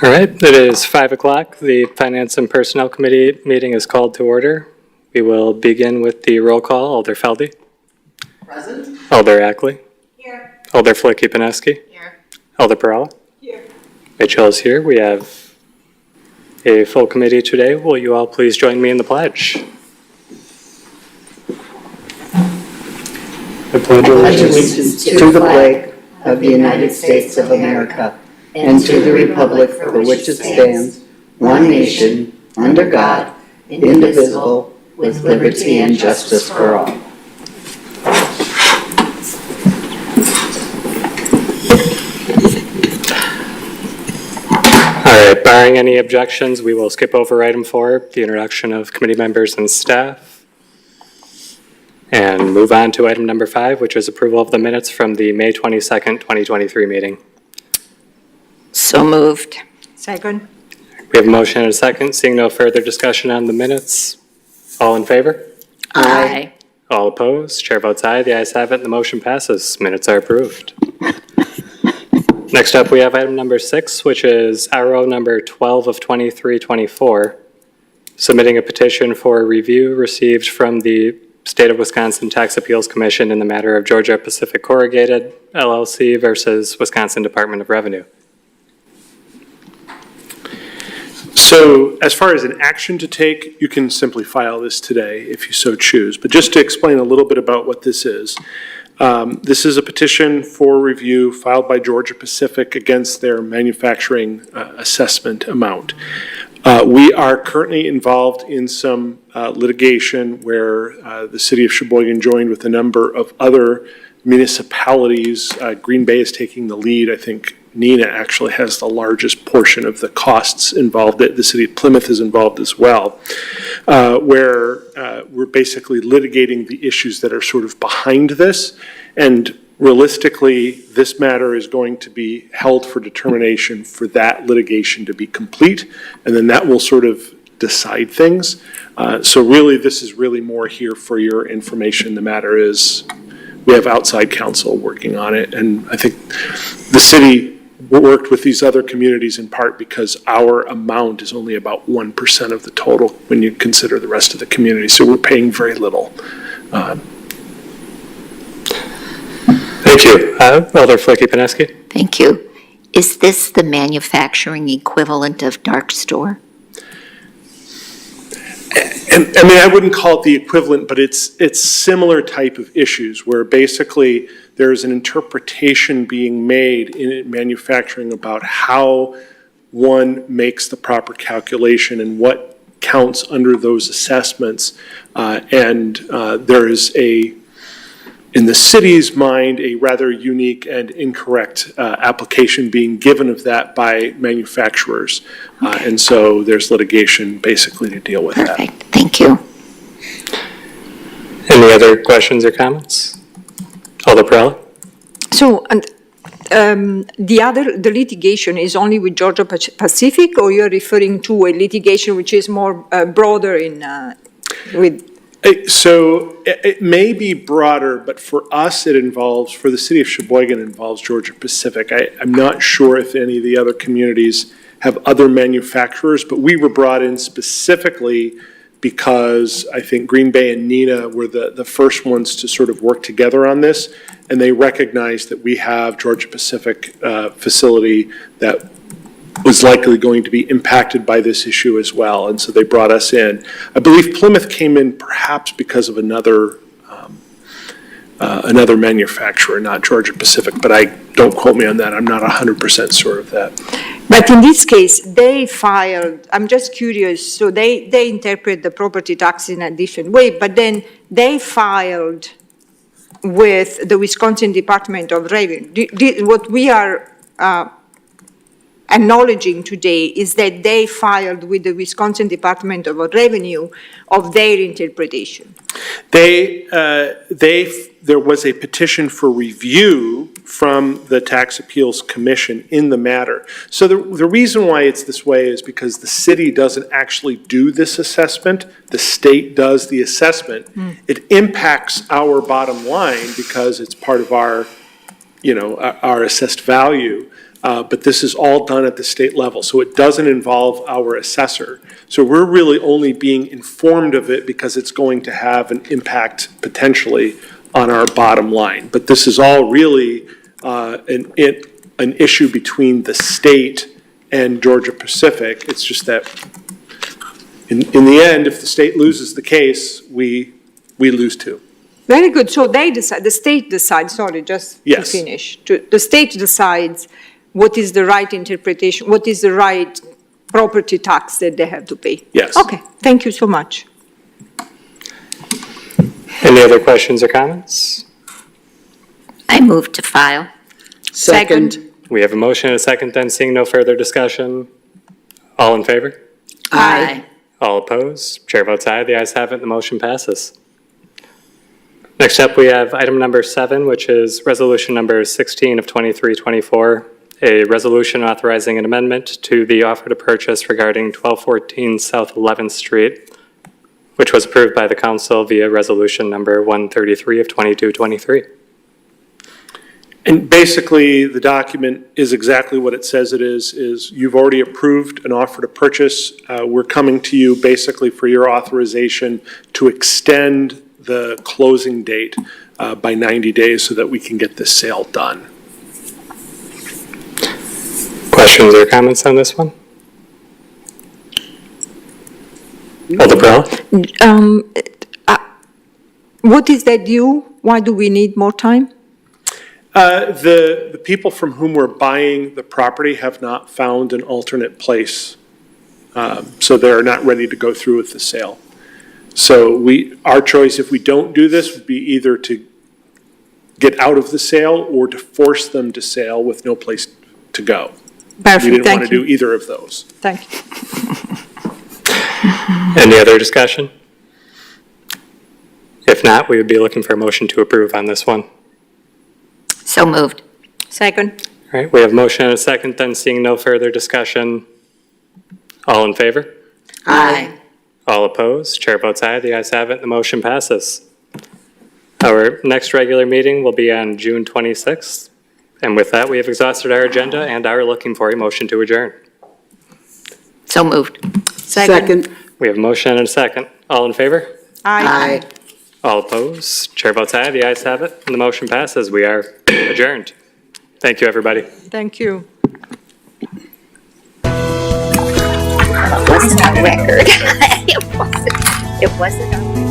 All right, it is 5 o'clock. The Finance and Personnel Committee meeting is called to order. We will begin with the roll call. Alder Feldy. Present. Alder Ackley. Here. Alder Flicky-Paneski. Here. Alder Perala. Here. Mitchell is here. We have a full committee today. Will you all please join me in the pledge? I pledge allegiance to the flag of the United States of America and to the republic for which it stands, one nation, under God, indivisible, with liberty and justice for all. All right, barring any objections, we will skip over item 4, the introduction of committee members and staff, and move on to item number 5, which is approval of the minutes from the May 22nd, 2023 meeting. So moved. Second. We have a motion and a second. Seeing no further discussion on the minutes, all in favor? Aye. All opposed? Chair votes aye. The ayes have it, and the motion passes. Minutes are approved. Next up, we have item number 6, which is RO number 12 of 2324, submitting a petition for review received from the State of Wisconsin Tax Appeals Commission in the matter of Georgia Pacific Corrugated LLC versus Wisconsin Department of Revenue. So as far as an action to take, you can simply file this today if you so choose. But just to explain a little bit about what this is a petition for review filed by Georgia Pacific against their manufacturing assessment amount. We are currently involved in some litigation where the city of Sheboygan joined with a number of other municipalities. Green Bay is taking the lead. I think Neenah actually has the largest portion of the costs involved. The city of Plymouth is involved as well, where we're basically litigating the issues that are sort of behind this. And realistically, this matter is going to be held for determination for that litigation to be complete, and then that will sort of decide things. So really, this is really more here for your information. The matter is, we have outside counsel working on it, and I think the city worked with these other communities in part because our amount is only about 1% of the total when you consider the rest of the community, so we're paying very little. Thank you. Alder Flicky-Paneski. Thank you. Is this the manufacturing equivalent of dark store? And I mean, I wouldn't call it the equivalent, but it's similar type of issues where basically there's an interpretation being made in manufacturing about how one makes the proper calculation and what counts under those assessments. There is in the city's mind, a rather unique and incorrect application being given of that by manufacturers. And so there's litigation basically to deal with that. Perfect. Thank you. Any other questions or comments? Alder Perala. So, the litigation is only with Georgia Pacific, or you're referring to a litigation which is more broader with? So it may be broader, but for us it involves, for the city of Sheboygan, it involves Georgia Pacific. I'm not sure if any of the other communities have other manufacturers, but we were brought in specifically because I think Green Bay and Neenah were the first ones to sort of work together on this, and they recognized that we have Georgia Pacific facility that was likely going to be impacted by this issue as well, and so they brought us in. I believe Plymouth came in perhaps because of another manufacturer, not Georgia Pacific, but don't quote me on that. I'm not 100% sure of that. But in this case, they filed, I'm just curious, so they interpret the property tax in a different way, but then they filed with the Wisconsin Department of Revenue. What we are acknowledging today is that they filed with the Wisconsin Department of Revenue of their interpretation. There was a petition for review from the Tax Appeals Commission in the matter. So the reason why it's this way is because the city doesn't actually do this assessment. The state does the assessment. It impacts our bottom line because it's part of our assessed value. but this is all done at the state level, so it doesn't involve our assessor. So we're really only being informed of it because it's going to have an impact potentially on our bottom line. But this is all really an issue between the state and Georgia Pacific. It's just that in the end, if the state loses the case, we lose too. Very good. So they decide, the state decides, sorry, just to Yes. finish. The state decides what is the right interpretation, what is the right property tax that they have to pay. Yes. Okay, thank you so much. Any other questions or comments? I move to file. Second. We have a motion and a second, then seeing no further discussion. All in favor? Aye. All opposed? Chair votes aye. The ayes have it. The motion passes. Next up, we have item number 7, which is resolution number 16 of 2324, a resolution authorizing an amendment to the offer to purchase regarding 1214 South 11th Street, which was approved by the council via resolution number 133 of 2223. And basically, the document is exactly what it says it is you've already approved an offer to purchase. We're coming to you basically for your authorization to extend the closing date by 90 days so that we can get this sale done. Questions or comments on this one? Alder What is that due? Why do we need more time? The people from whom we're buying the property have not found an alternate place, so they're not ready to go through with the sale. So our choice, if we don't do this, would be either to get out of the sale or to force them to sell with no place to go. We Perfect, didn't want thank to do you. either of those. Thank you. Any other discussion? If not, we would be looking for a motion to approve on this one. So moved. Second. All right, we have a motion and a second, then seeing no further discussion. All in favor? Aye. All opposed? Chair votes aye. The ayes have it. The motion passes. Our next regular meeting will be on June 26th. And with that, we have exhausted our agenda and are looking for a motion to adjourn. So moved. Second. We have a motion and a second. All in favor? Aye. All opposed? Chair votes aye. The ayes have it. And the motion passes. We are adjourned. Thank you, everybody. Thank you. It wasn't on record. It wasn't on record.